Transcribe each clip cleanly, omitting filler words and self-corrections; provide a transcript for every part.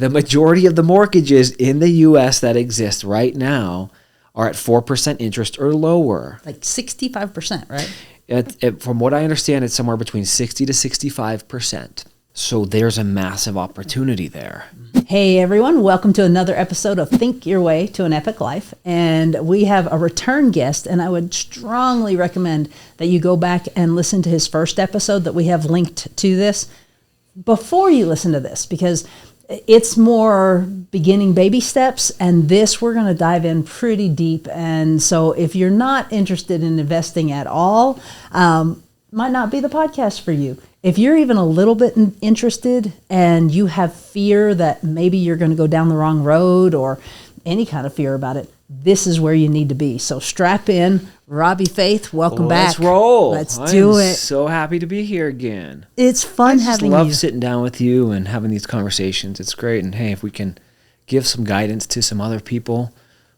the majority of the mortgages in the U.S. that exist right now are at 4% interest or lower. Like 65%, right? From what I understand, it's somewhere between 60 to 65%. So there's a massive opportunity there. Hey everyone, welcome to another episode of Think Your Way to an Epic Life. And we have a return guest, and I would strongly recommend that you go back and listen to his first episode that we have linked to this before you listen to this, because it's more beginning baby steps, and this we're going to dive in pretty deep. And so if you're not interested in investing at all, might not be the podcast for you. If you're even a little bit interested and you have fear that maybe you're going to go down the wrong road or any kind of fear about it, this is where you need to be. So strap in. Robbie Faithe, welcome back. Let's roll. Let's do it. I'm so happy to be here again. It's fun having you. I just love sitting down with you and having these conversations. It's great. And hey, if we can give some guidance to some other people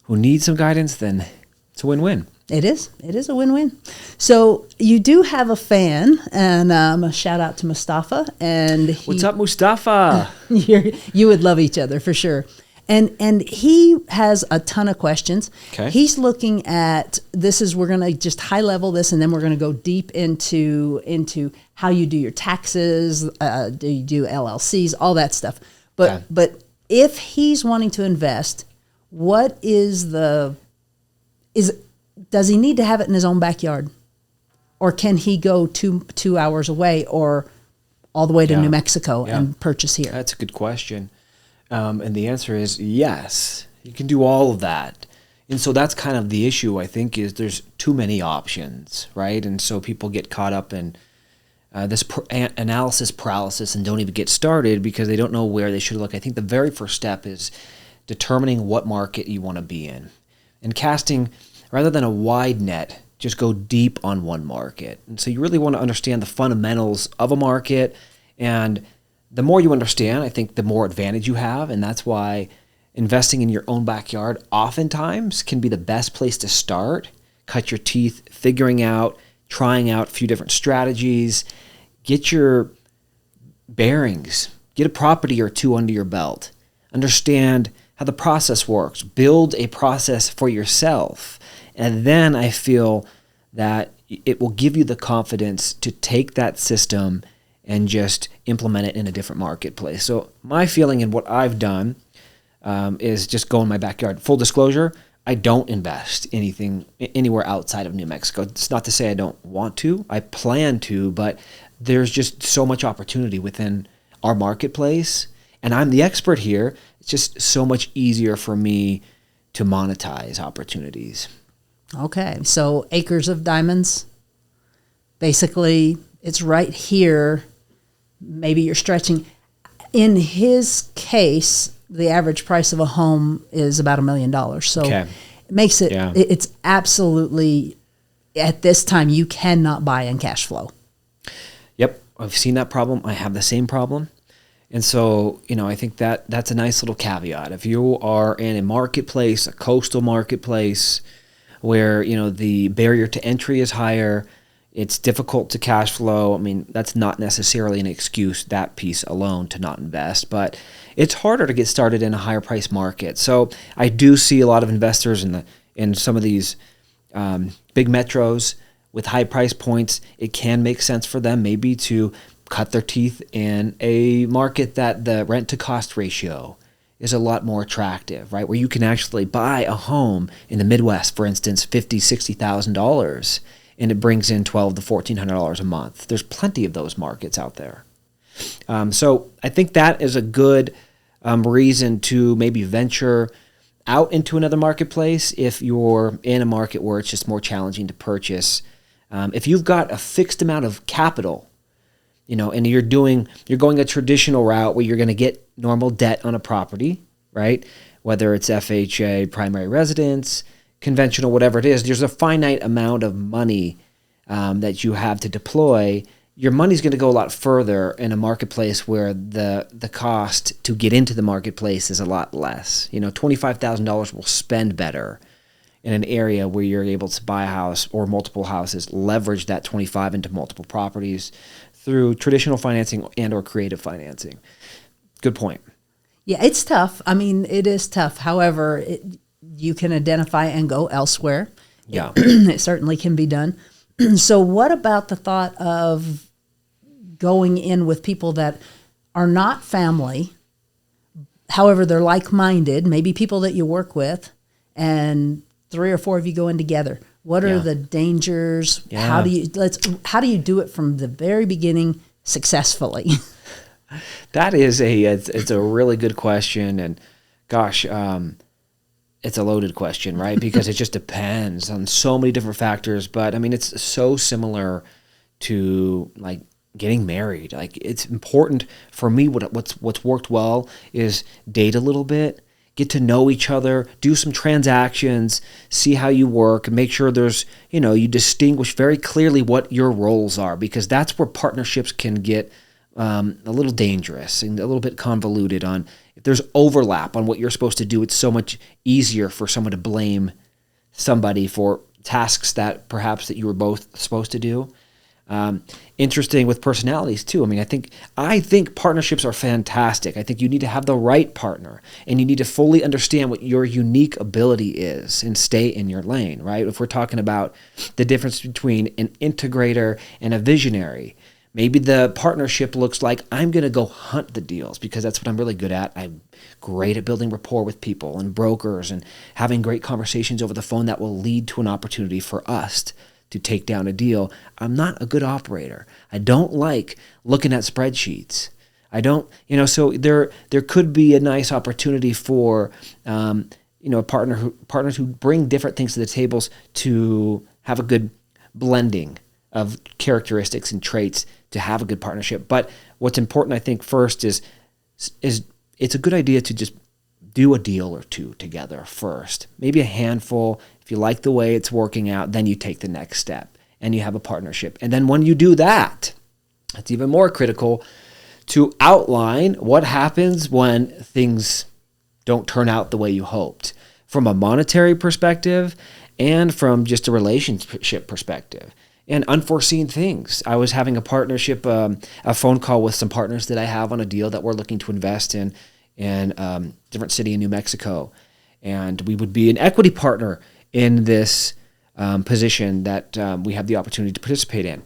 who need some guidance, then it's a win-win. It is. It is a win-win. So you do have a fan, and a shout out to Mustafa. And what's up, Mustafa? You would love each other for sure. And he has a ton of questions. Okay. He's looking at we're going to just high level this, and then we're going to go deep into how you do your taxes, do you do LLCs, all that stuff. But if he's wanting to invest, does he need to have it in his own backyard? Or can he go two hours away or all the way to New Mexico and purchase here? That's a good question. And the answer is yes. You can do all of that. And so that's kind of the issue, I think, is there's too many options, right? And so people get caught up in this analysis paralysis and don't even get started because they don't know where they should look. I think the very first step is determining what market you want to be in. And casting, rather than a wide net, just go deep on one market. And so you really want to understand the fundamentals of a market. And the more you understand, I think the more advantage you have. And that's why investing in your own backyard oftentimes can be the best place to start. Cut your teeth, trying out a few different strategies. Get your bearings. Get a property or two under your belt. Understand how the process works. Build a process for yourself. And then I feel that it will give you the confidence to take that system and just implement it in a different marketplace. So my feeling and what I've done is just go in my backyard. Full disclosure, I don't invest anywhere outside of New Mexico. It's not to say I don't want to. I plan to, but there's just so much opportunity within our marketplace. And I'm the expert here. It's just so much easier for me to monetize opportunities. Okay, so acres of diamonds. Basically, it's right here. Maybe you're stretching. In his case, the average price of a home is about $1 million. So it makes it, it's absolutely, at this time, you cannot buy in cash flow. Yep, I've seen that problem. I have the same problem. And so, I think that's a nice little caveat. If you are in a marketplace, a coastal marketplace, where, the barrier to entry is higher, it's difficult to cash flow. I mean, that's not necessarily an excuse, that piece alone, to not invest, but it's harder to get started in a higher price market. So I do see a lot of investors in some of these big metros with high price points. It can make sense for them maybe to cut their teeth in a market that the rent to cost ratio is a lot more attractive, right? Where you can actually buy a home in the Midwest, for instance, $50,000, $60,000, and it brings in $1,200 to $1,400 a month. There's plenty of those markets out there. So I think that is a good reason to maybe venture out into another marketplace if you're in a market where it's just more challenging to purchase. If you've got a fixed amount of capital, and you're going a traditional route where you're going to get normal debt on a property, right? Whether it's FHA, primary residence, conventional, whatever it is, there's a finite amount of money that you have to deploy. Your money's going to go a lot further in a marketplace where the cost to get into the marketplace is a lot less. $25,000 will spend better in an area where you're able to buy a house or multiple houses, leverage that 25 into multiple properties through traditional financing and or creative financing. Good point. Yeah, it's tough. I mean, it is tough. However, you can identify and go elsewhere. Yeah. It certainly can be done. So what about the thought of going in with people that are not family, however, they're like-minded, maybe people that you work with, and 3 or 4 of you go in together? What are the dangers? Yeah. How do you do it from the very beginning successfully? That is it's a really good question, and gosh, it's a loaded question, right? Because it just depends on so many different factors. But I mean, it's so similar to like getting married. Like, it's important for me. What's worked well is date a little bit, get to know each other, do some transactions, see how you work, and make sure there's, you distinguish very clearly what your roles are, because that's where partnerships can get a little dangerous and a little bit convoluted. On if there's overlap on what you're supposed to do, it's so much easier for someone to blame somebody for tasks that perhaps that you were both supposed to do. Interesting with personalities too. I mean, I think partnerships are fantastic. I think you need to have the right partner, and you need to fully understand what your unique ability is and stay in your lane, right? If we're talking about the difference between an integrator and a visionary, maybe the partnership looks like I'm going to go hunt the deals because that's what I'm really good at. I'm great at building rapport with people and brokers and having great conversations over the phone that will lead to an opportunity for us to take down a deal. I'm not a good operator. I don't like looking at spreadsheets. I don't, so there could be a nice opportunity for, partners who bring different things to the tables to have a good blending of characteristics and traits to have a good partnership. But what's important, I think, first is it's a good idea to just do a deal or two together first. Maybe a handful. If you like the way it's working out, then you take the next step and you have a partnership. And then when you do that, it's even more critical to outline what happens when things don't turn out the way you hoped, from a monetary perspective and from just a relationship perspective. And unforeseen things. I was having a partnership, a phone call with some partners that I have on a deal that we're looking to invest in different city in New Mexico. And we would be an equity partner in this position that we have the opportunity to participate in.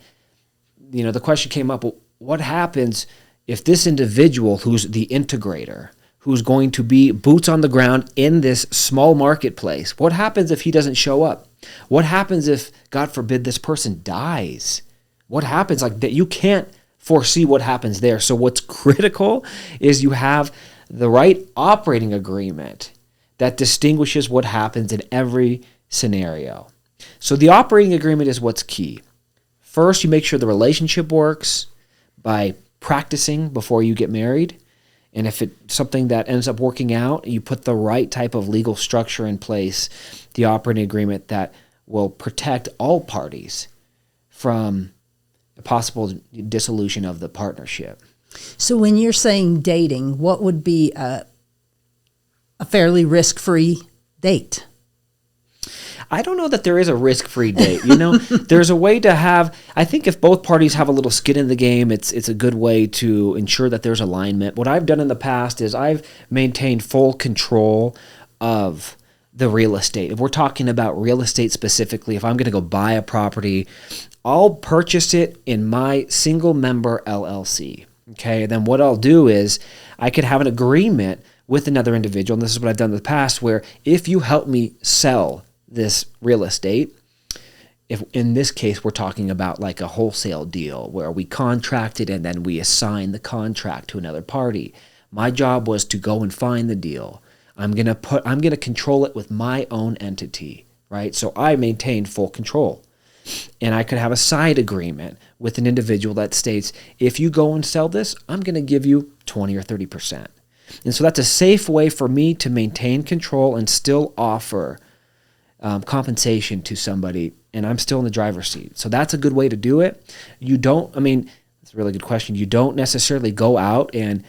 The question came up, well, what happens if this individual who's the integrator, who's going to be boots on the ground in this small marketplace, what happens if he doesn't show up? What happens if, God forbid, this person dies? What happens? Like that, you can't foresee what happens there. So what's critical is you have the right operating agreement that distinguishes what happens in every scenario. So the operating agreement is what's key. First, you make sure the relationship works by practicing before you get married. And if it's something that ends up working out, you put the right type of legal structure in place, the operating agreement that will protect all parties from a possible dissolution of the partnership. So when you're saying dating, what would be a fairly risk-free date? I don't know that there is a risk-free date. There's a way to have, I think if both parties have a little skin in the game, it's a good way to ensure that there's alignment. What I've done in the past is I've maintained full control of the real estate. If we're talking about real estate specifically, if I'm going to go buy a property, I'll purchase it in my single member LLC. Okay, and then what I'll do is I could have an agreement with another individual, and this is what I've done in the past, where if you help me sell this real estate, if in this case we're talking about like a wholesale deal where we contracted and then we assign the contract to another party. My job was to go and find the deal. I'm going to control it with my own entity, right? So I maintained full control. And I could have a side agreement with an individual that states, if you go and sell this, I'm going to give you 20 or 30%. And so that's a safe way for me to maintain control and still offer compensation to somebody, and I'm still in the driver's seat. So that's a good way to do it. It's a really good question. You don't necessarily go out and,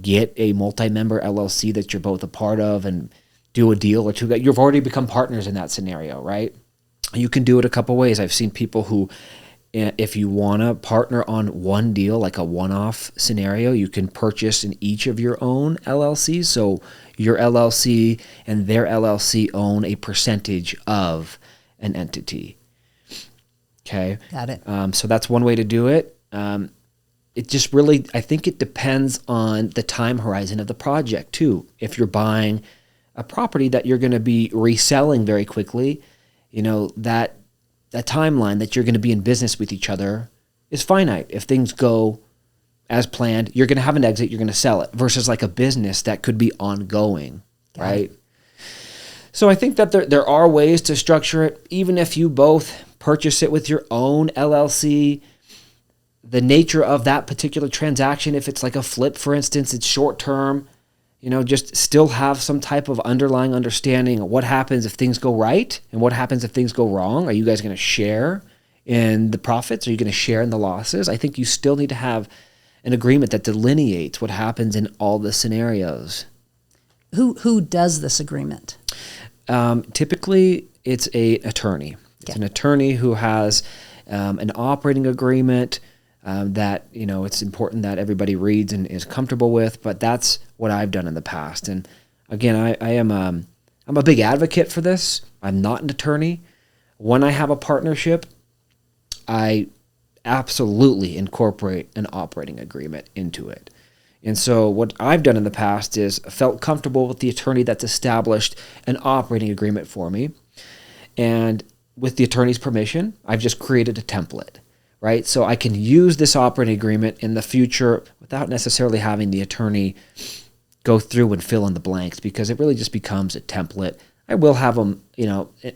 get a multi-member LLC that you're both a part of and do a deal or two. You've already become partners in that scenario, right? You can do it a couple ways. I've seen people who if you want to partner on one deal, like a one-off scenario, you can purchase in each of your own LLCs. So your LLC and their LLC own a percentage of an entity. Okay. Got it. So that's one way to do it. It just really, I think it depends on the time horizon of the project too. If you're buying a property that you're going to be reselling very quickly, that timeline that you're going to be in business with each other is finite. If things go as planned, you're going to have an exit, you're going to sell it, versus like a business that could be ongoing, right? So I think that there are ways to structure it, even if you both purchase it with your own LLC. The nature of that particular transaction, if it's like a flip, for instance, it's short term, just still have some type of underlying understanding of what happens if things go right and what happens if things go wrong. Are you guys going to share in the profits? Are you going to share in the losses? I think you still need to have an agreement that delineates what happens in all the scenarios. Who does this agreement? Typically, it's an attorney. It's an attorney who has an operating agreement that, it's important that everybody reads and is comfortable with, but that's what I've done in the past. And again, I'm a big advocate for this. I'm not an attorney. When I have a partnership, I absolutely incorporate an operating agreement into it. And so what I've done in the past is felt comfortable with the attorney that's established an operating agreement for me. And with the attorney's permission, I've just created a template, right? So I can use this operating agreement in the future without necessarily having the attorney go through and fill in the blanks, because it really just becomes a template. I will have them,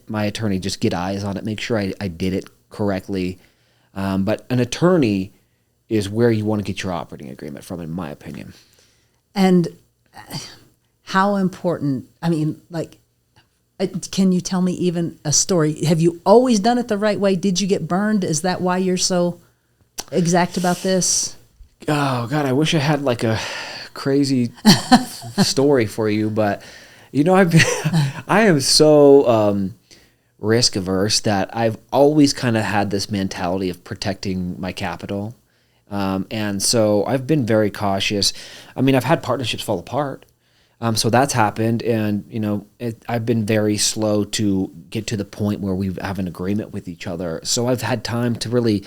my attorney just get eyes on it, make sure I did it correctly. But an attorney is where you want to get your operating agreement from, in my opinion. And how important, can you tell me even a story? Have you always done it the right way? Did you get burned? Is that why you're so exact about this? Oh, God, I wish I had like a crazy story for you. But, I am so risk averse that I've always kind of had this mentality of protecting my capital. And so I've been very cautious. I've had partnerships fall apart. So that's happened, and I've been very slow to get to the point where we have an agreement with each other. So I've had time to really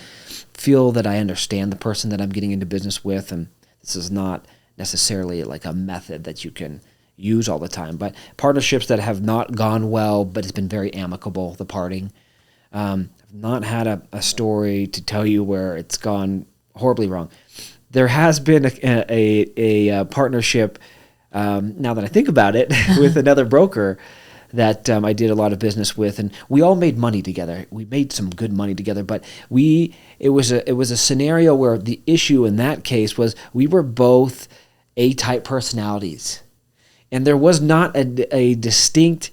feel that I understand the person that I'm getting into business with, and this is not necessarily like a method that you can use all the time. But partnerships that have not gone well, but it's been very amicable, the parting. I've not had a story to tell you where it's gone horribly wrong. There has been a partnership. Now that I think about it, with another broker that I did a lot of business with, and we all made money together. We made some good money together, but it was a scenario where the issue in that case was we were both A-type personalities, and there was not a distinct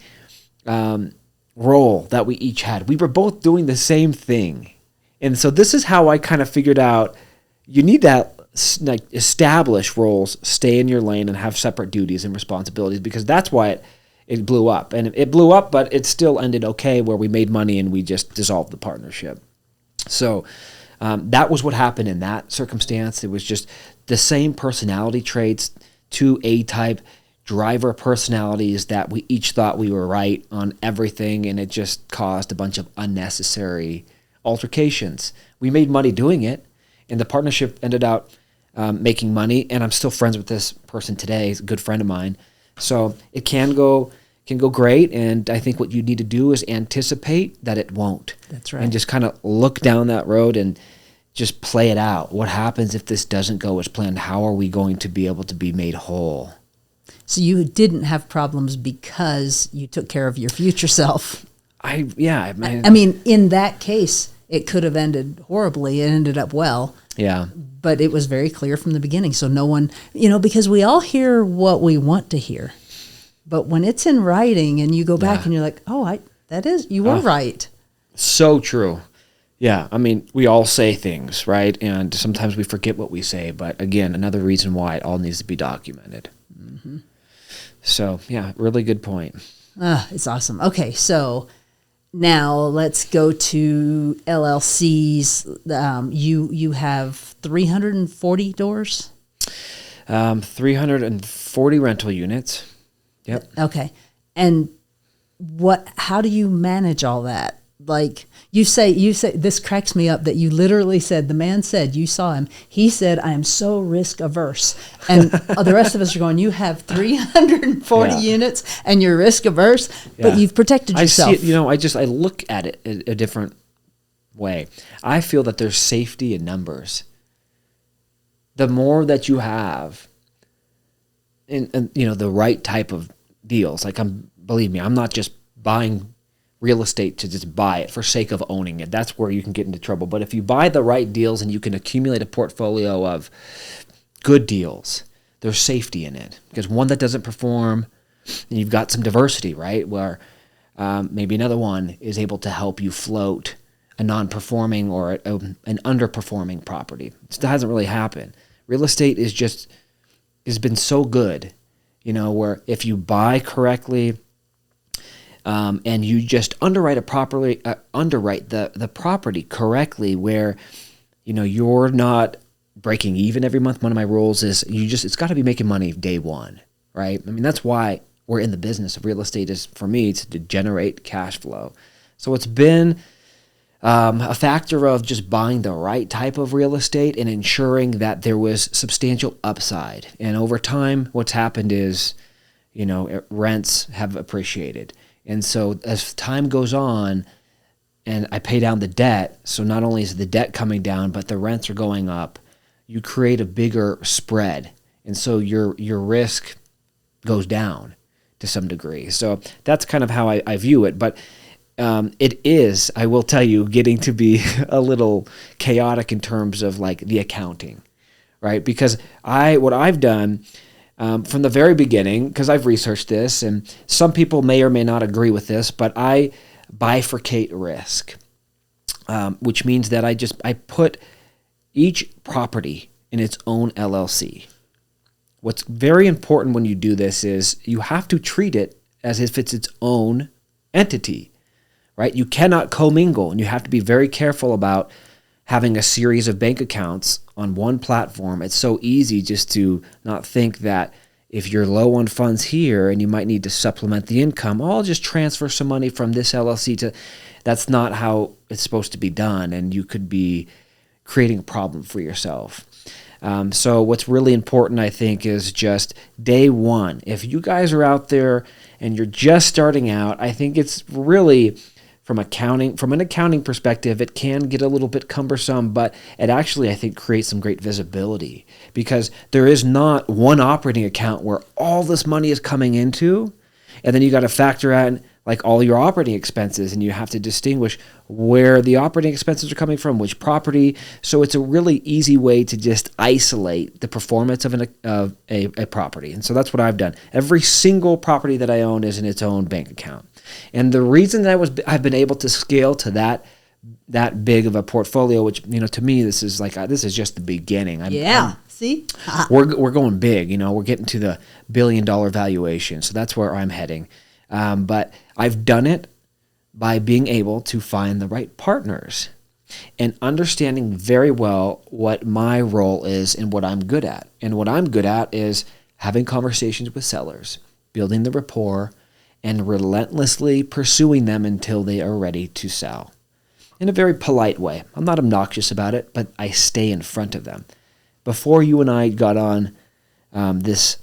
role that we each had. We were both doing the same thing, and so this is how I kind of figured out you need that. Like establish roles, stay in your lane, and have separate duties and responsibilities, because that's why it blew up. And it blew up, but it still ended okay, where we made money and we just dissolved the partnership. So that was what happened in that circumstance. It was just the same personality traits, two A-type driver personalities that we each thought we were right on everything, and it just caused a bunch of unnecessary altercations. We made money doing it, and the partnership ended up making money, and I'm still friends with this person today. He's a good friend of mine. So it can go great, and I think what you need to do is anticipate that it won't. That's right. And just kind of look down that road and just play it out. What happens if this doesn't go as planned? How are we going to be able to be made whole? So you didn't have problems because you took care of your future self. In that case, it could have ended horribly. It ended up well. Yeah. But it was very clear from the beginning. So no one, because we all hear what we want to hear. But when it's in writing and you go back and you're like, you were right. So true. Yeah. We all say things, right? And sometimes we forget what we say. But again, another reason why it all needs to be documented. Mm-hmm. So, yeah, really good point. It's awesome. Okay. So Now let's go to LLCs. You have 340 doors? 340 rental units. Yep. Okay. And how do you manage all that? Like you say, this cracks me up that you literally said, the man said, you saw him, he said, I am so risk averse. And the rest of us are going, you have 340 units and you're risk averse, but you've protected yourself. I see it, I look at it a different way. I feel that there's safety in numbers. The more that you have in the right type of deals, believe me, I'm not just buying real estate to just buy it for sake of owning it. That's where you can get into trouble. But if you buy the right deals and you can accumulate a portfolio of good deals, there's safety in it. Because one that doesn't perform, and you've got some diversity, right? Where maybe another one is able to help you float a non-performing or an underperforming property. It hasn't really happened. Real estate has been so good, where if you buy correctly, and you just underwrite the property correctly, where you're not breaking even every month. One of my rules is it's got to be making money day one, right? I mean, that's why we're in the business of real estate. Is for me, it's to generate cash flow. So it's been a factor of just buying the right type of real estate and ensuring that there was substantial upside. And over time, what's happened is, rents have appreciated. And so as time goes on and I pay down the debt, so not only is the debt coming down, but the rents are going up, you create a bigger spread. And so your risk goes down to some degree. So that's kind of how I view it. But it is, I will tell you, getting to be a little chaotic in terms of like the accounting, right? Because what I've done from the very beginning, because I've researched this, and some people may or may not agree with this, but I bifurcate risk, which means that I put each property in its own LLC. What's very important when you do this is you have to treat it as if it's its own entity, right? You cannot commingle, and you have to be very careful about having a series of bank accounts on one platform. It's so easy just to not think that if you're low on funds here and you might need to supplement the income, I'll just transfer some money from this LLC to... That's not how it's supposed to be done, and you could be creating a problem for yourself. So what's really important, I think, is just day one. If you guys are out there and you're just starting out, I think it's really... From an accounting perspective, it can get a little bit cumbersome, but it actually, I think, creates some great visibility, because there is not one operating account where all this money is coming into, and then you got to factor in like all your operating expenses, and you have to distinguish where the operating expenses are coming from, which property. So it's a really easy way to just isolate the performance of a property. And so that's what I've done. Every single property that I own is in its own bank account. And the reason that I've been able to scale to that big of a portfolio, which, to me, this is just the beginning. See? We're going big, we're getting to the $1 billion valuation. So that's where I'm heading. But I've done it by being able to find the right partners and understanding very well what my role is and what I'm good at. And what I'm good at is having conversations with sellers, building the rapport, and relentlessly pursuing them until they are ready to sell. In a very polite way. I'm not obnoxious about it, but I stay in front of them. Before you and I got on this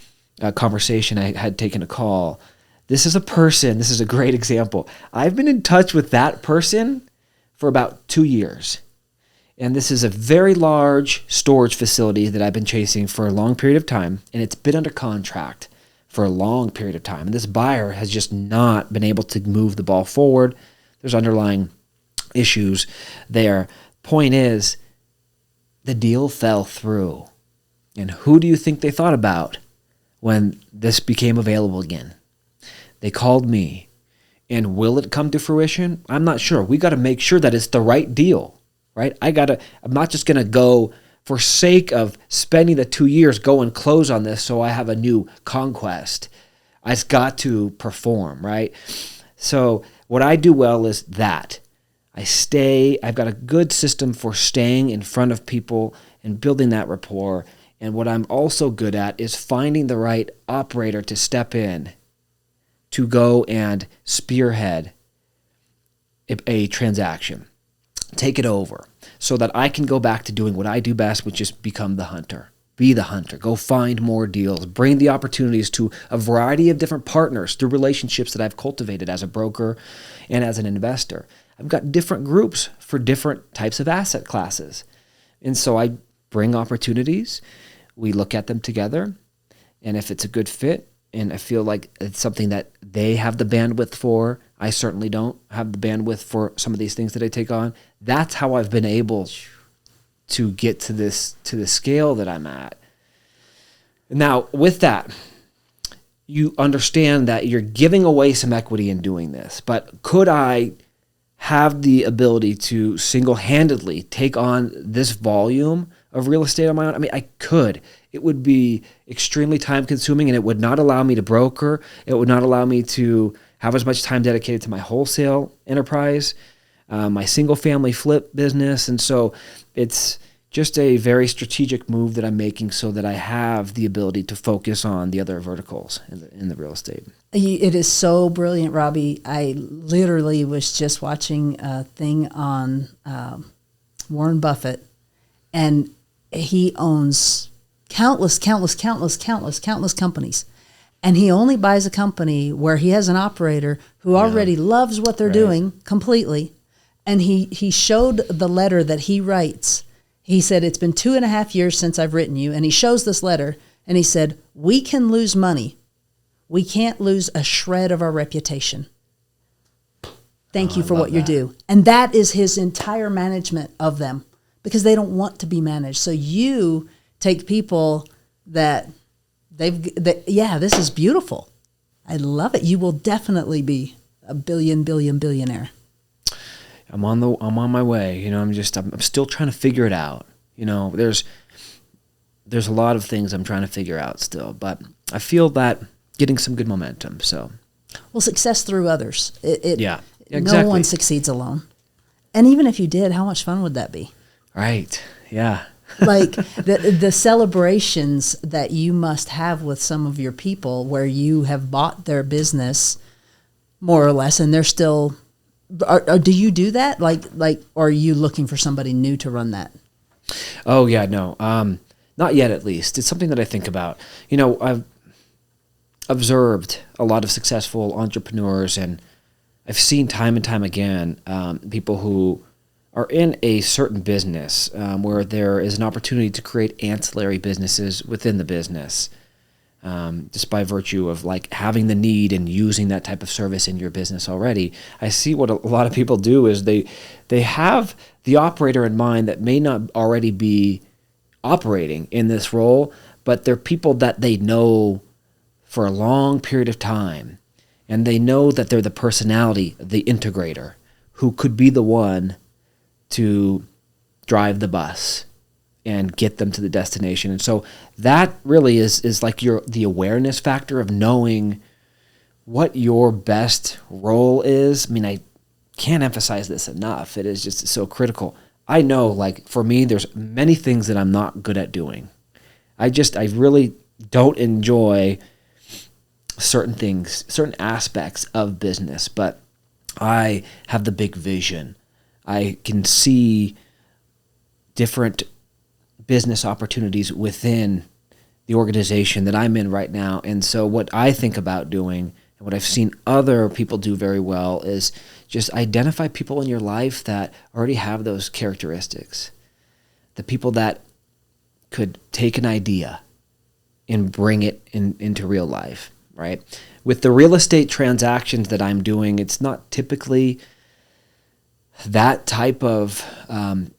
conversation, I had taken a call. This is a great example. I've been in touch with that person for about 2 years. And this is a very large storage facility that I've been chasing for a long period of time, and it's been under contract for a long period of time. And this buyer has just not been able to move the ball forward. There's underlying issues there. Point is, the deal fell through. And who do you think they thought about when this became available again? They called me. And will it come to fruition? I'm not sure. We got to make sure that it's the right deal, right? I'm not just going to go for sake of spending the 2 years, go and close on this so I have a new conquest. It's got to perform, right? So what I do well is that. I've got a good system for staying in front of people and building that rapport. And what I'm also good at is finding the right operator to step in, to go and spearhead a transaction, take it over, so that I can go back to doing what I do best, which is become the hunter. Be the hunter. Go find more deals. Bring the opportunities to a variety of different partners through relationships that I've cultivated as a broker and as an investor. I've got different groups for different types of asset classes. And so I bring opportunities. We look at them together. And if it's a good fit and I feel like it's something that they have the bandwidth for, I certainly don't have the bandwidth for some of these things that I take on. That's how I've been able to get to the scale that I'm at. Now, with that, you understand that you're giving away some equity in doing this, but could I have the ability to single-handedly take on this volume of real estate on my own? I mean, I could. It would be extremely time-consuming, and it would not allow me to broker. It would not allow me to have as much time dedicated to my wholesale enterprise, my single-family flip business. And so it's just a very strategic move that I'm making so that I have the ability to focus on the other verticals in the real estate. It is so brilliant, Robbie. I literally was just watching a thing on Warren Buffett, and he owns countless companies. And he only buys a company where he has an operator who already loves what they're doing completely. And he showed the letter that he writes. He said, it's been 2.5 years since I've written you. And he shows this letter and he said, we can lose money. We can't lose a shred of our reputation. Thank you for what you do. And that is his entire management of them, because they don't want to be managed. So you take people that this is beautiful. I love it. You will definitely be a billionaire. I'm on my way. You know, I'm still trying to figure it out. You know, there's a lot of things I'm trying to figure out still, but I feel that getting some good momentum. So, well, success through others. Exactly. No one succeeds alone. And even if you did, how much fun would that be? Right. Yeah. Like the celebrations that you must have with some of your people where you have bought their business more or less, and they're still, do you do that? Like, or are you looking for somebody new to run that? Oh yeah, no, not yet at least. It's something that I think about. You know, I've observed a lot of successful entrepreneurs, and I've seen time and time again people who are in a certain business where there is an opportunity to create ancillary businesses within the business, just by virtue of like having the need and using that type of service in your business already. I see what a lot of people do is they have the operator in mind that may not already be operating in this role, but they're people that they know for a long period of time, and they know that they're the personality, the integrator, who could be the one to drive the bus and get them to the destination. And so that really is like the awareness factor of knowing what your best role is. I mean, I can't emphasize this enough. It is just so critical. I know, like, for me, there's many things that I'm not good at doing. I really don't enjoy certain things, certain aspects of business, but I have the big vision. I can see different business opportunities within the organization that I'm in right now. And so what I think about doing, and what I've seen other people do very well, is just identify people in your life that already have those characteristics. The people that could take an idea and bring it into real life, right? With the real estate transactions that I'm doing, it's not typically that type of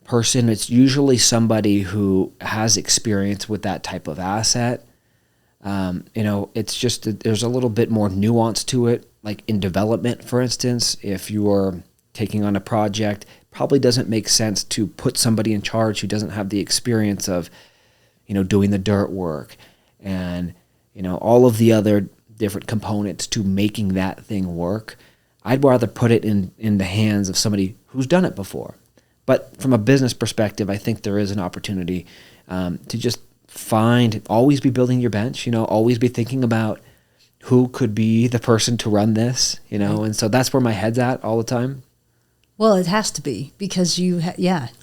person. It's usually somebody who has experience with that type of asset. It's just that there's a little bit more nuance to it. Like in development, for instance, if you are taking on a project, probably doesn't make sense to put somebody in charge who doesn't have the experience of, doing the dirt work and, all of the other different components to making that thing work. I'd rather put it in the hands of somebody who's done it before. But from a business perspective, I think there is an opportunity to just always be building your bench, always be thinking about who could be the person to run this, and so that's where my head's at all the time. Well, it has to be you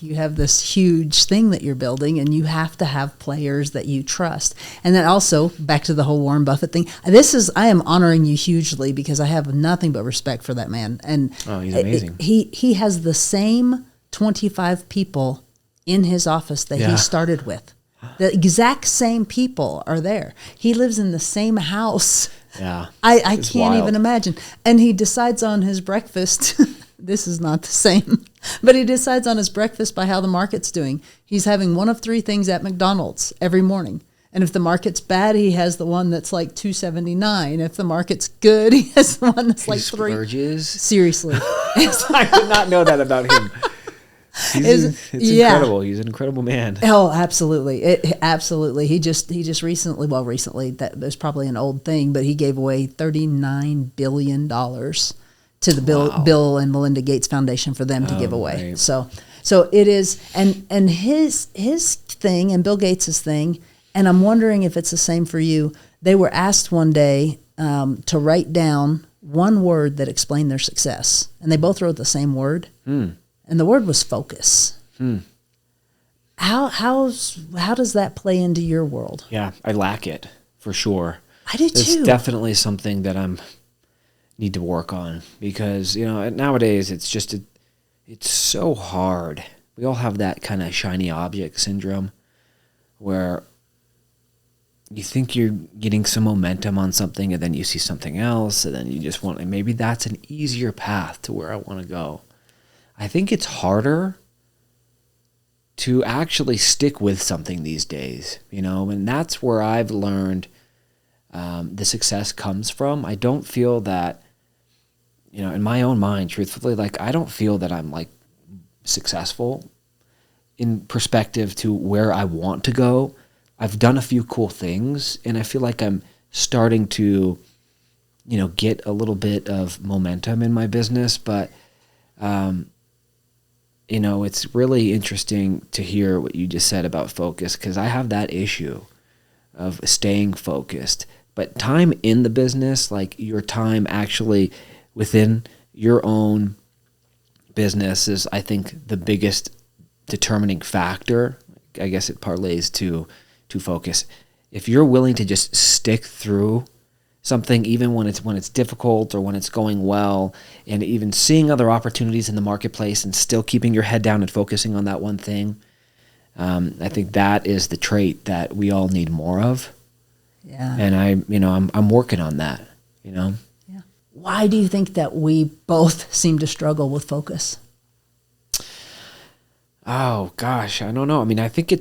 you have this huge thing that you're building, and you have to have players that you trust. And then also back to the whole Warren Buffett thing. I am honoring you hugely because I have nothing but respect for that man. And he's amazing. He has the same 25 people in his office that he started with. The exact same people are there. He lives in the same house. Yeah. I can't even imagine. And he decides on his breakfast. This is not the same, but he decides on his breakfast by how the market's doing. He's having one of three things at McDonald's every morning. And if the market's bad, he has the one that's like $2.79. If the market's good, he has the one that's like $3. Seriously. I did not know that about him. It's incredible. He's an incredible man. Oh, absolutely. Absolutely. He just recently, that was probably an old thing, but he gave away $39 billion to the Bill and Melinda Gates Foundation for them to give away. Right. So it is, and his thing and Bill Gates's thing, and I'm wondering if it's the same for you. They were asked one day to write down one word that explained their success, and they both wrote the same word, and the word was focus. How does that play into your world? Yeah, I lack it for sure. I do too. It's definitely something that need to work on because nowadays it's so hard. We all have that kind of shiny object syndrome where you think you're getting some momentum on something and then you see something else and then you just want, and maybe that's an easier path to where I want to go. I think it's harder to actually stick with something these days, and that's where I've learned the success comes from. I don't feel that, in my own mind, truthfully, I don't feel that I'm successful in perspective to where I want to go. I've done a few cool things and I feel like I'm starting to, get a little bit of momentum in my business, but, it's really interesting to hear what you just said about focus because I have that issue of staying focused. But time in the business, your time actually within your own business is, I think, the biggest determining factor. I guess it parlays to focus. If you're willing to just stick through something, even when it's difficult or when it's going well, and even seeing other opportunities in the marketplace and still keeping your head down and focusing on that one thing, I think that is the trait that we all need more of. Yeah. And I'm working on that, Yeah. Why do you think that we both seem to struggle with focus? Oh gosh, I don't know. I mean, I think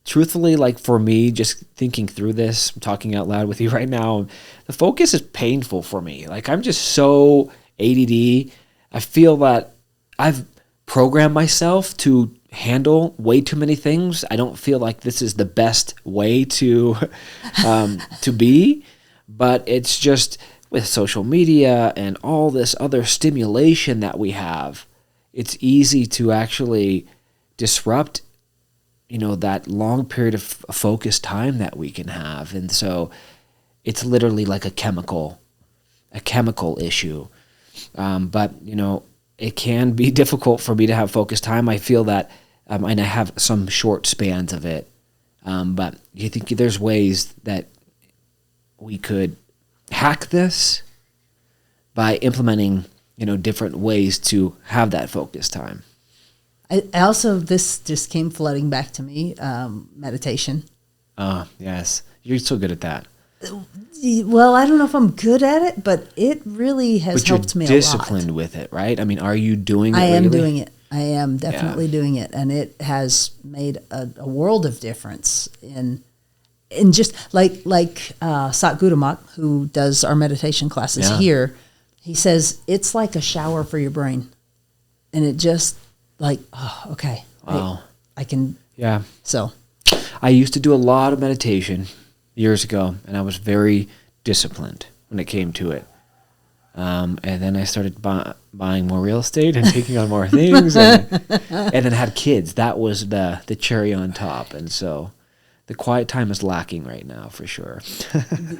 truthfully, for me, just thinking through this, I'm talking out loud with you right now, the focus is painful for me. I'm just so ADD. I feel that I've programmed myself to handle way too many things. I don't feel like this is the best way to be, but it's just with social media and all this other stimulation that we have, it's easy to actually disrupt, that long period of focused time that we can have. And so it's literally like a chemical issue. But, it can be difficult for me to have focused time. I feel that, and I have some short spans of it. But you think there's ways that we could hack this by implementing, different ways to have that focus time. I also, this just came flooding back to me, meditation. Yes. You're so good at that. Well, I don't know if I'm good at it, but it really has helped me a lot. But you're disciplined with it, right? I mean, are you doing it regularly? I am doing it. I am definitely doing it. And it has made a world of difference in just Sat Gudamak, who does our meditation classes here, he says, it's like a shower for your brain. And it just okay. Wow. I can. Yeah. So. I used to do a lot of meditation years ago, and I was very disciplined when it came to it. And then I started buying more real estate and taking on more things, and then had kids. That was the cherry on top. And so the quiet time is lacking right now for sure.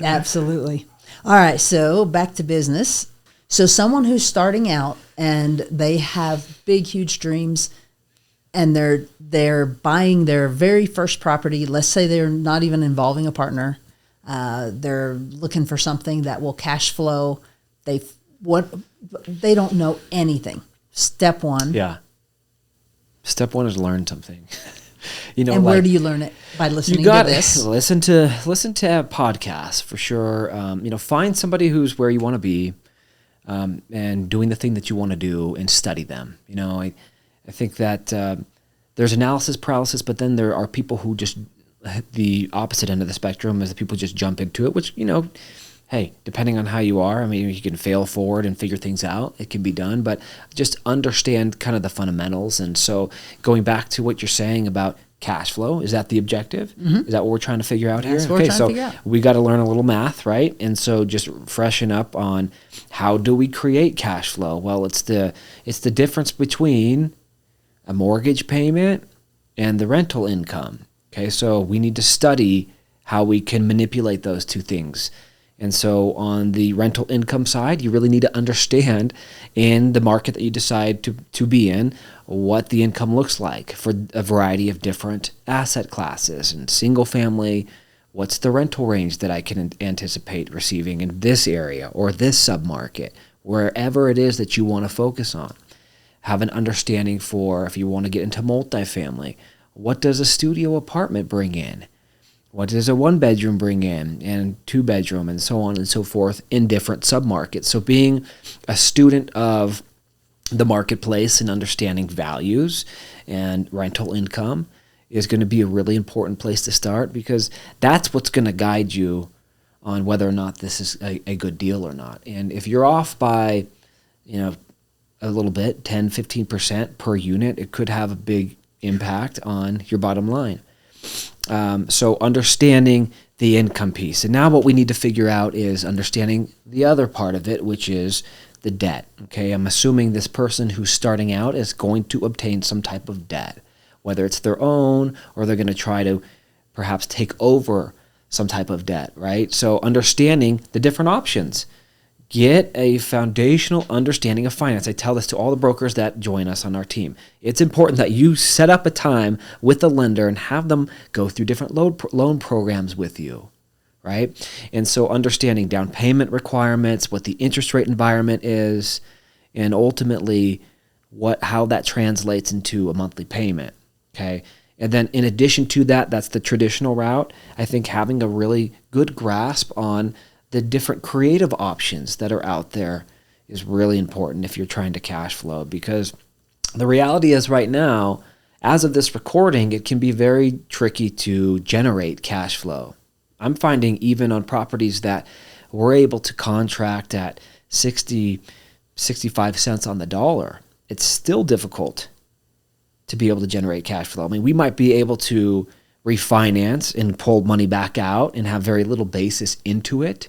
Absolutely. All right, so back to business. So someone who's starting out and they have big, huge dreams, and they're buying their very first property. Let's say they're not even involving a partner. They're looking for something that will cash flow. They don't know anything. Step one. Yeah. Step one is learn something. And where do you learn it? By listening to this? Listen to podcasts for sure. Find somebody who's where you want to be, and doing the thing that you want to do, and study them. I think that there's analysis paralysis, but then there are people who just, the opposite end of the spectrum is the people just jump into it, which, hey, depending on how you are, I mean, you can fail forward and figure things out. It can be done, but just understand kind of the fundamentals. And so going back to what you're saying about cash flow, is that the objective? Mm-hmm. Is that what we're trying to figure out here? Okay, so we got to learn a little math, right? And so just freshen up on how do we create cash flow? Well, it's the difference between a mortgage payment and the rental income. Okay, so we need to study how we can manipulate those two things. And so on the rental income side, you really need to understand in the market that you decide to be in what the income looks like for a variety of different asset classes. And single family, what's the rental range that I can anticipate receiving in this area or this submarket, wherever it is that you want to focus on. Have an understanding for if you want to get into multifamily, what does a studio apartment bring in? What does a 1-bedroom bring in, and 2-bedroom, and so on and so forth in different submarkets? So being a student of the marketplace and understanding values and rental income is going to be a really important place to start, because that's what's going to guide you on whether or not this is a good deal or not. And if you're off by, a little bit, 10, 15% per unit, it could have a big impact on your bottom line. So understanding the income piece. And now what we need to figure out is understanding the other part of it, which is the debt. Okay, I'm assuming this person who's starting out is going to obtain some type of debt, whether it's their own or they're going to try to perhaps take over some type of debt, right? So understanding the different options. Get a foundational understanding of finance. I tell this to all the brokers that join us on our team. It's important that you set up a time with a lender and have them go through different loan programs with you, right? And so understanding down payment requirements, what the interest rate environment is, and ultimately how that translates into a monthly payment, okay? And then in addition to that, that's the traditional route. I think having a really good grasp on the different creative options that are out there is really important if you're trying to cash flow, because the reality is right now, as of this recording, it can be very tricky to generate cash flow. I'm finding even on properties that we're able to contract at 60, 65 cents on the dollar, it's still difficult to be able to generate cash flow. I mean, we might be able to refinance and pull money back out and have very little basis into it,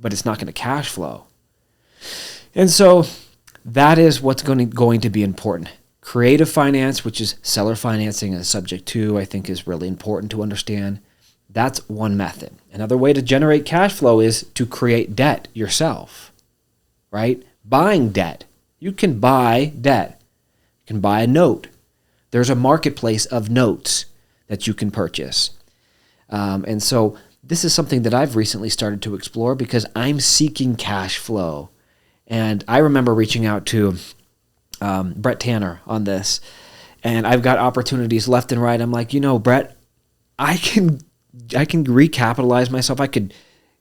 but it's not going to cash flow. And so that is what's going to be important. Creative finance, which is seller financing as subject to, I think is really important to understand. That's one method. Another way to generate cash flow is to create debt yourself, right? Buying debt. You can buy debt. You can buy a note. There's a marketplace of notes that you can purchase. And so this is something that I've recently started to explore because I'm seeking cash flow. And I remember reaching out to Brett Tanner on this, and I've got opportunities left and right. I'm like, Brett, I can recapitalize myself. I could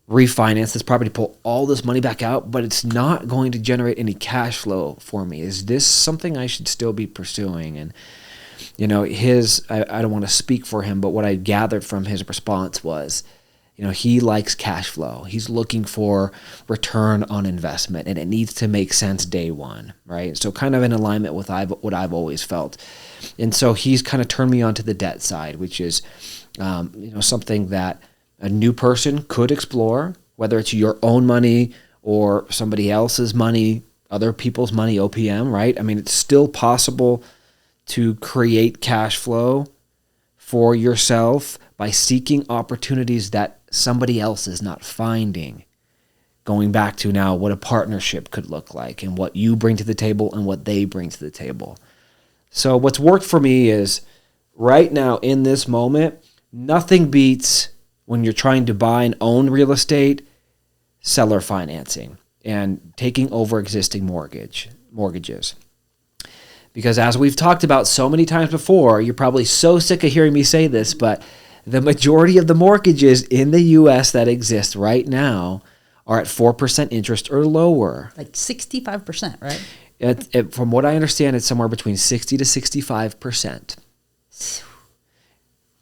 refinance this property, pull all this money back out, but it's not going to generate any cash flow for me. Is this something I should still be pursuing? And I don't want to speak for him, but what I gathered from his response was, he likes cash flow. He's looking for return on investment, and it needs to make sense day one, right? So kind of in alignment with what I've always felt. And so he's kind of turned me onto the debt side, which is something that a new person could explore, whether it's your own money or somebody else's money, other people's money, OPM, right? I mean, it's still possible to create cash flow for yourself by seeking opportunities that somebody else is not finding. Going back to now what a partnership could look like and what you bring to the table and what they bring to the table. So what's worked for me is right now in this moment, nothing beats when you're trying to buy and own real estate, seller financing and taking over existing mortgages. Because as we've talked about so many times before, you're probably so sick of hearing me say this, but the majority of the mortgages in the U.S. that exist right now are at 4% interest or lower. Like 65%, right? From what I understand, it's somewhere between 60 to 65%.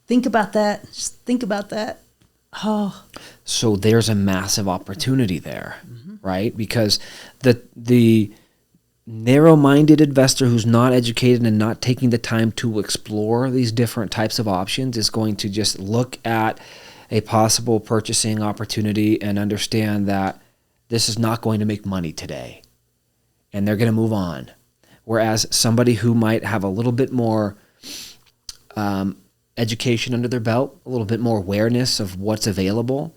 Think about that. Just think about that. Oh. So there's a massive opportunity there, right? Because the narrow-minded investor who's not educated and not taking the time to explore these different types of options is going to just look at a possible purchasing opportunity and understand that this is not going to make money today, and they're going to move on. Whereas somebody who might have a little bit more education under their belt, a little bit more awareness of what's available,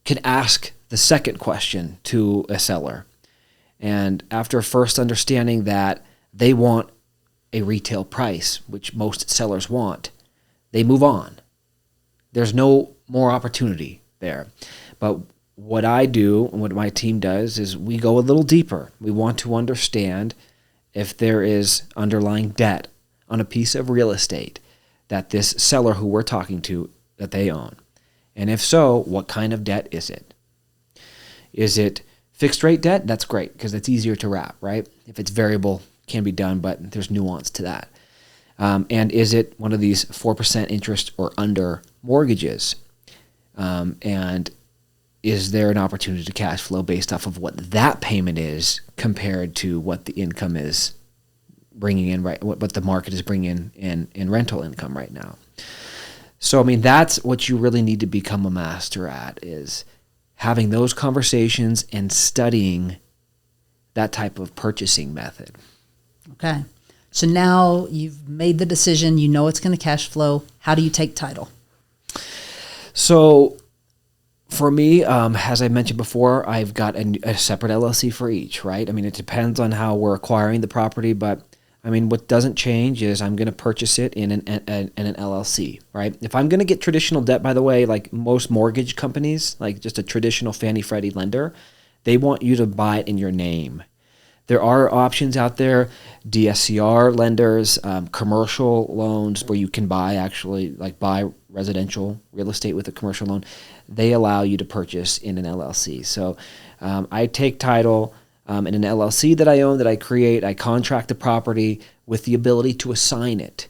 can ask the second question to a seller. And after first understanding that they want a retail price, which most sellers want, they move on. There's no more opportunity there. But what I do and what my team does is we go a little deeper. We want to understand if there is underlying debt on a piece of real estate that this seller who we're talking to, that they own. And if so, what kind of debt is it? Is it fixed rate debt? That's great because it's easier to wrap, right? If it's variable, can be done, but there's nuance to that. And is it one of these 4% interest or under mortgages? And is there an opportunity to cash flow based off of what that payment is compared to what the income is bringing in, right? What the market is bringing in rental income right now. So, I mean, that's what you really need to become a master at, is having those conversations and studying that type of purchasing method. Okay. So now you've made the decision, you know it's going to cash flow. How do you take title? So for me, as I mentioned before, I've got a separate LLC for each, right? I mean, it depends on how we're acquiring the property, but I mean, what doesn't change is I'm going to purchase it in an LLC, right? If I'm going to get traditional debt, by the way, like most mortgage companies, like just a traditional Fannie Freddie lender, they want you to buy it in your name. There are options out there, DSCR lenders, commercial loans where you can buy residential real estate with a commercial loan. They allow you to purchase in an LLC. So I take title in an LLC that I own, that I create. I contract the property with the ability to assign it,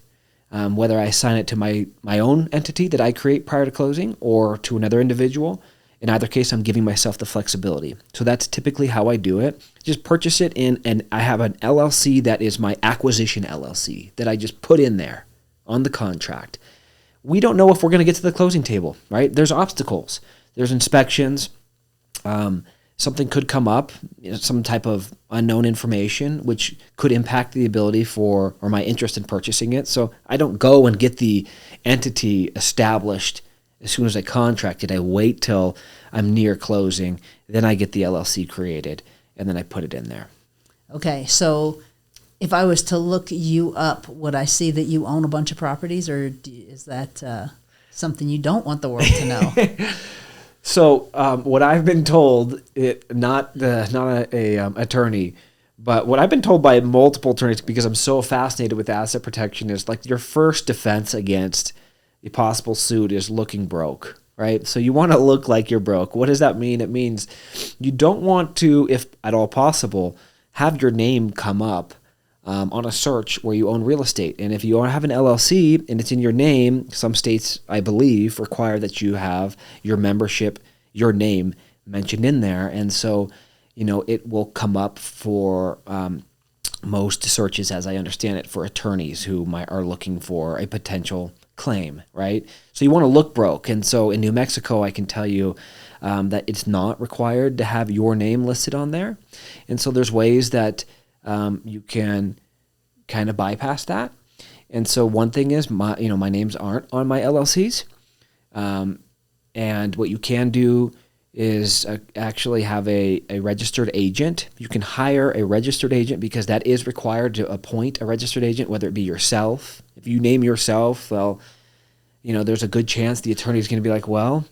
whether I assign it to my own entity that I create prior to closing or to another individual. In either case, I'm giving myself the flexibility. So that's typically how I do it. Just purchase it in, and I have an LLC that is my acquisition LLC that I just put in there on the contract. We don't know if we're going to get to the closing table, right? There's obstacles. There's inspections. Something could come up, some type of unknown information, which could impact the ability or my interest in purchasing it. So I don't go and get the entity established as soon as I contract it. I wait till I'm near closing, then I get the LLC created, and then I put it in there. Okay, so if I was to look you up, would I see that you own a bunch of properties, or is that something you don't want the world to know? So what I've been told, not a attorney, but what I've been told by multiple attorneys, because I'm so fascinated with asset protection, is like your first defense against a possible suit is looking broke, right? So you want to look like you're broke. What does that mean? It means you don't want to, if at all possible, have your name come up on a search where you own real estate. And if you have an LLC and it's in your name, some states, I believe, require that you have your membership, your name mentioned in there. And so, it will come up for most searches, as I understand it, for attorneys who are looking for a potential claim, right? So you want to look broke. And so in New Mexico, I can tell you that it's not required to have your name listed on there. And so there's ways that you can kind of bypass that. And so one thing is my names aren't on my LLCs. And what you can do is actually have a registered agent. You can hire a registered agent because that is required to appoint a registered agent, whether it be yourself. If you name yourself, well, there's a good chance the attorney is going to be like, well,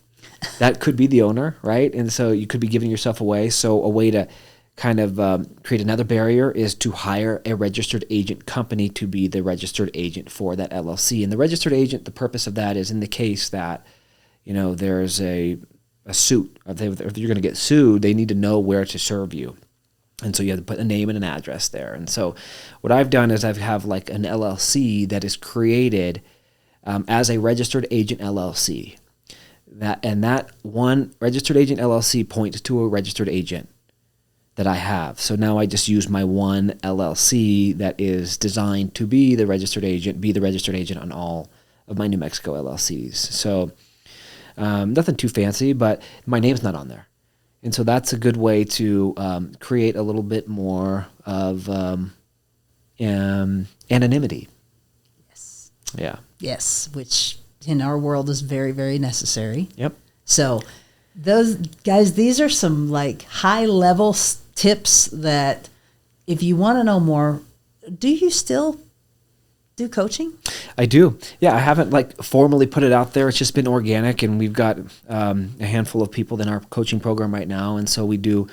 that could be the owner, right? And so you could be giving yourself away. So a way to kind of create another barrier is to hire a registered agent company to be the registered agent for that LLC. And the registered agent, the purpose of that is in the case that, there's a suit, if you're going to get sued, they need to know where to serve you. And so you have to put a name and an address there. And so what I've done is I have like an LLC that is created as a registered agent LLC. That one registered agent LLC points to a registered agent that I have. So now I just use my one LLC that is designed to be the registered agent on all of my New Mexico LLCs. So nothing too fancy, but my name's not on there. And so that's a good way to create a little bit more of anonymity. Yes. Yeah. Yes, which in our world is very, very necessary. Yep. So those guys, these are some like high level tips that if you want to know more, do you still do coaching? I do. Yeah, I haven't like formally put it out there. It's just been organic, and we've got a handful of people in our coaching program right now, and so we do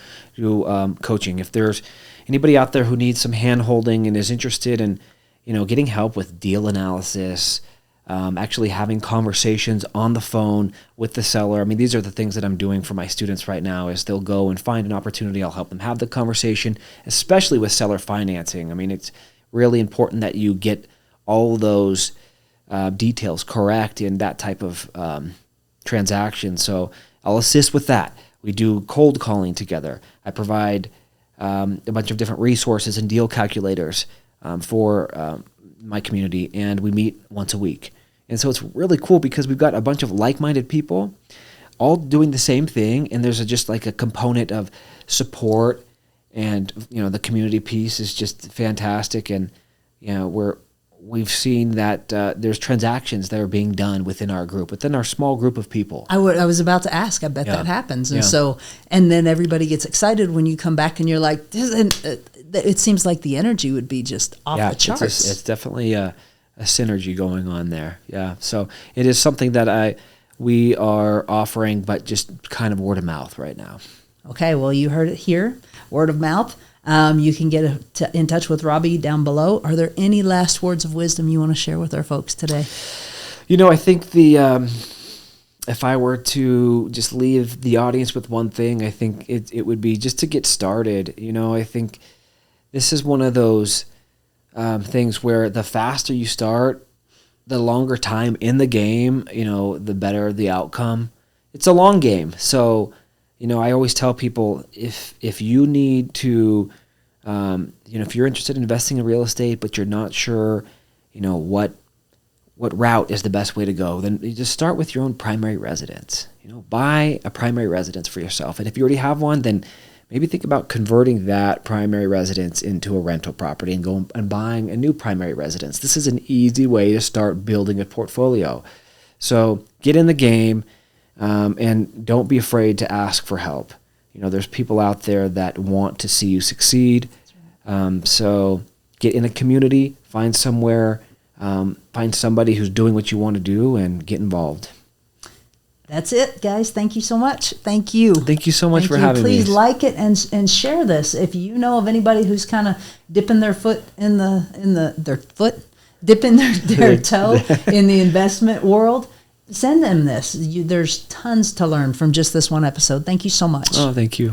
coaching. If there's anybody out there who needs some hand holding and is interested in, getting help with deal analysis, actually having conversations on the phone with the seller. I mean, these are the things that I'm doing for my students right now is they'll go and find an opportunity. I'll help them have the conversation, especially with seller financing. I mean, it's really important that you get all those details correct in that type of transaction. So I'll assist with that. We do cold calling together. I provide a bunch of different resources and deal calculators for my community, and we meet once a week. And so it's really cool because we've got a bunch of like-minded people all doing the same thing, and there's just like a component of support, and the community piece is just fantastic. And we've seen that there's transactions that are being done within our group, within our small group of people. I was about to ask. I bet that happens. And so, and then everybody gets excited when you come back and you're like, it seems like the energy would be just off the charts. It's definitely a synergy going on there. Yeah. So it is something that we are offering, but just kind of word of mouth right now. Okay. Well, you heard it here. Word of mouth. You can get in touch with Robbie down below. Are there any last words of wisdom you want to share with our folks today? I think if I were to just leave the audience with one thing, I think it would be just to get started. I think this is one of those things where the faster you start, the longer time in the game, the better the outcome. It's a long game. So, I always tell people if you need to, if you're interested in investing in real estate, but you're not sure, what route is the best way to go, then you just start with your own primary residence. Buy a primary residence for yourself. And if you already have one, then maybe think about converting that primary residence into a rental property and go and buying a new primary residence. This is an easy way to start building a portfolio. So get in the game. And don't be afraid to ask for help. There's people out there that want to see you succeed. So get in a community, find somewhere, find somebody who's doing what you want to do, and get involved. That's it, guys. Thank you so much. Thank you. Thank you so much for having me. Please like it and share this. If you know of anybody who's kind of dipping their toe in the investment world, send them this. There's tons to learn from just this one episode. Thank you so much. Oh, thank you.